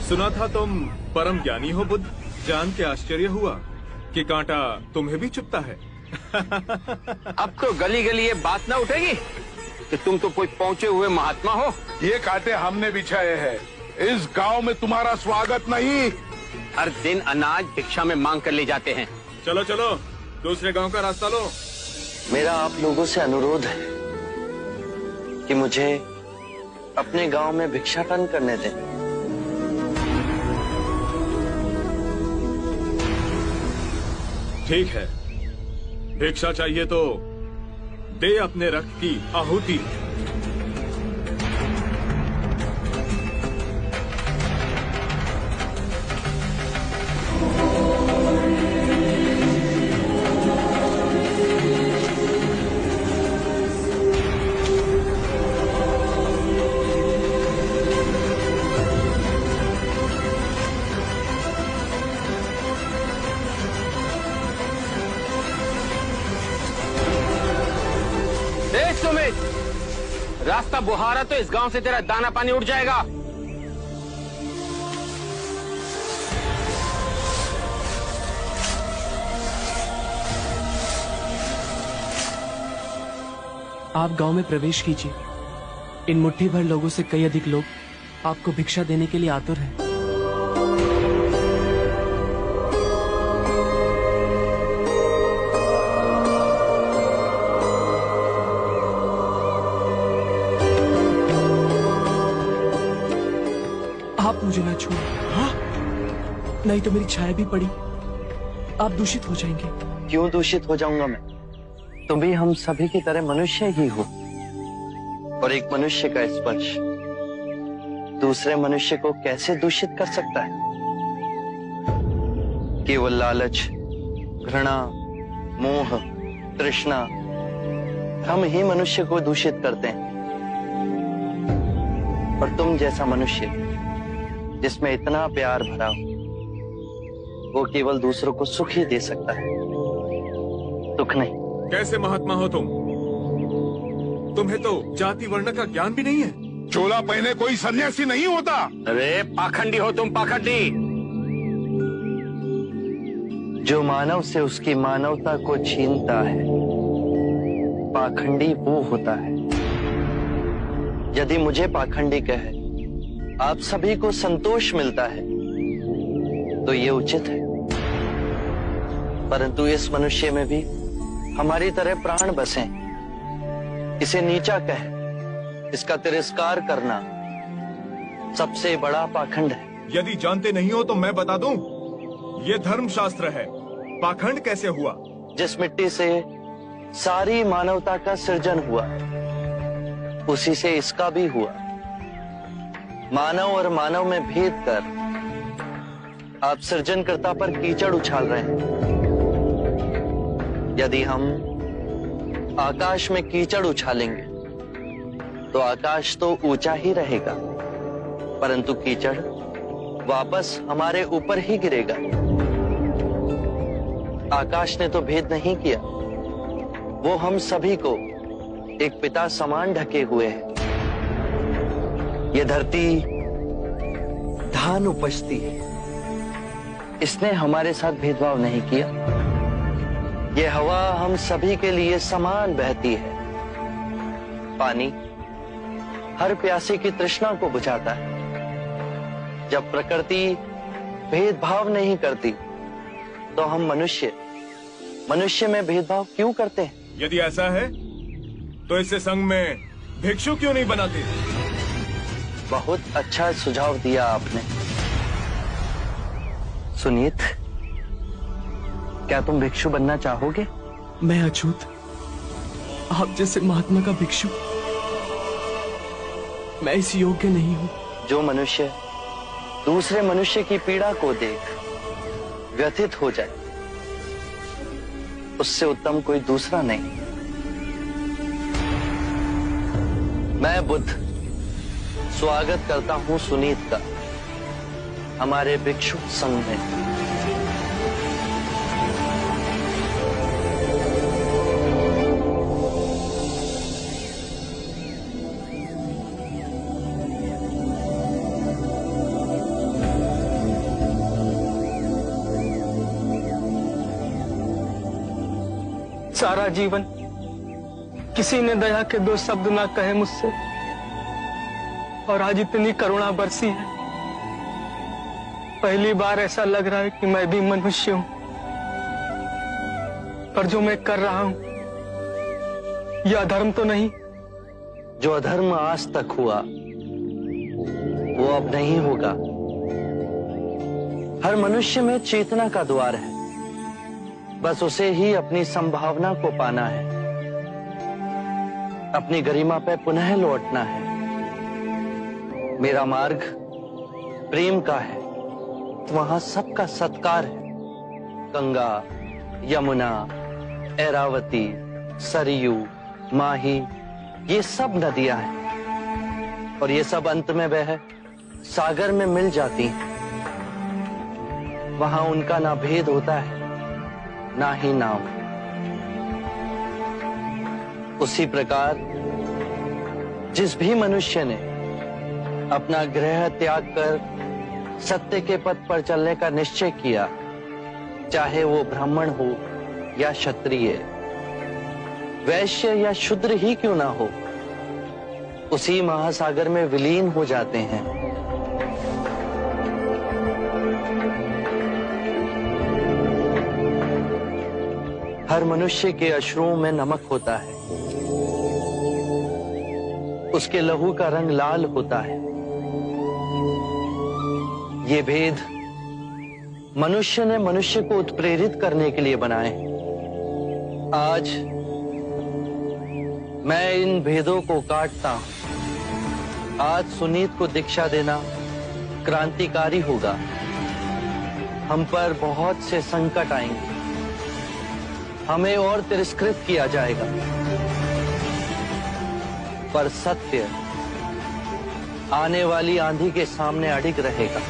सुना था तुम परम ज्ञानी हो बुद्ध। जान के आश्चर्य हुआ कि कांटा तुम्हें भी चुभता है। अब तो गली गली ये बात ना उठेगी कि तुम तो कोई पहुंचे हुए महात्मा हो। ये कांटे हमने बिछाए हैं। इस गांव में तुम्हारा स्वागत नहीं। हर दिन अनाज भिक्षा में मांग कर ले जाते हैं। चलो चलो, दूसरे गांव का रास्ता लो। मेरा आप लोगों से अनुरोध है कि मुझे अपने गांव में भिक्षाटन करने दें। ठीक है, भिक्षा चाहिए तो दे अपने रक्त की आहुति। रास्ता बुहारा तो इस गांव से तेरा दाना पानी उड़ जाएगा। आप गांव में प्रवेश कीजिए। इन मुट्ठी भर लोगों से कई अधिक लोग आपको भिक्षा देने के लिए आतुर हैं। आप मुझे ना छोड़ो। हाँ? नहीं तो मेरी छाया भी पड़ी, आप दूषित हो जाएंगे। क्यों दूषित हो जाऊंगा मैं? तुम भी हम सभी की तरह मनुष्य ही हो, और एक मनुष्य का स्पर्श दूसरे मनुष्य को कैसे दूषित कर सकता है? केवल लालच, घृणा, मोह, तृष्णा हम ही मनुष्य को दूषित करते हैं। और तुम जैसा मनुष्य जिसमें इतना प्यार भरा हो, वो केवल दूसरों को सुख ही दे सकता है, दुख नहीं। कैसे महात्मा हो तुम? तुम्हें तो जाति वर्ण का ज्ञान भी नहीं है। चोला पहने कोई सन्यासी नहीं होता। अरे पाखंडी हो तुम, पाखंडी। जो मानव से उसकी मानवता को छीनता है, पाखंडी वो होता है। यदि मुझे पाखंडी कहे आप सभी को संतोष मिलता है तो ये उचित है, परंतु इस मनुष्य में भी हमारी तरह प्राण बसे। इसे नीचा कहे, इसका तिरस्कार करना सबसे बड़ा पाखंड है। यदि जानते नहीं हो तो मैं बता दूं, ये धर्मशास्त्र है। पाखंड कैसे हुआ? जिस मिट्टी से सारी मानवता का सृजन हुआ, उसी से इसका भी हुआ। मानव और मानव में भेद कर आप सृजनकर्ता पर कीचड़ उछाल रहे हैं। यदि हम आकाश में कीचड़ उछालेंगे तो आकाश तो ऊंचा ही रहेगा, परंतु कीचड़ वापस हमारे ऊपर ही गिरेगा। आकाश ने तो भेद नहीं किया, वो हम सभी को एक पिता समान ढके हुए है। ये धरती धान उपजती है, इसने हमारे साथ भेदभाव नहीं किया। ये हवा हम सभी के लिए समान बहती है। पानी हर प्यासे की तृष्णा को बुझाता है। जब प्रकृति भेदभाव नहीं करती तो हम मनुष्य में भेदभाव क्यों करते हैं? यदि ऐसा है तो इससे संघ में भिक्षु क्यों नहीं बनाते? बहुत अच्छा सुझाव दिया आपने। सुनीत, क्या तुम भिक्षु बनना चाहोगे? मैं अछूत, आप जैसे महात्मा का भिक्षु मैं इस योग्य नहीं हूं। जो मनुष्य दूसरे मनुष्य की पीड़ा को देख व्यथित हो जाए, उससे उत्तम कोई दूसरा नहीं। मैं बुद्ध स्वागत करता हूं सुनीत का हमारे भिक्षु संघ में। सारा जीवन किसी ने दया के दो शब्द ना कहे मुझसे, और आज इतनी करुणा बरसी है। पहली बार ऐसा लग रहा है कि मैं भी मनुष्य हूं, पर जो मैं कर रहा हूं यह अधर्म तो नहीं? जो अधर्म आज तक हुआ वो अब नहीं होगा। हर मनुष्य में चेतना का द्वार है, बस उसे ही अपनी संभावना को पाना है, अपनी गरिमा पे पुनः लौटना है। मेरा मार्ग प्रेम का है, तो वहां सबका सत्कार है। गंगा, यमुना, ऐरावती, सरयू, माही, ये सब नदियां हैं, और ये सब अंत में वह सागर में मिल जाती हैं। वहां उनका ना भेद होता है, ना ही नाम। उसी प्रकार जिस भी मनुष्य ने अपना गृह त्याग कर सत्य के पथ पर चलने का निश्चय किया, चाहे वो ब्राह्मण हो या क्षत्रिय, वैश्य या शूद्र ही क्यों ना हो, उसी महासागर में विलीन हो जाते हैं। हर मनुष्य के अश्रुओं में नमक होता है, उसके लहू का रंग लाल होता है। ये भेद मनुष्य ने मनुष्य को उत्प्रेरित करने के लिए बनाए। आज मैं इन भेदों को काटता हूं। आज सुनीत को दीक्षा देना क्रांतिकारी होगा। हम पर बहुत से संकट आएंगे, हमें और तिरस्कृत किया जाएगा, पर सत्य आने वाली आंधी के सामने अडिग रहेगा।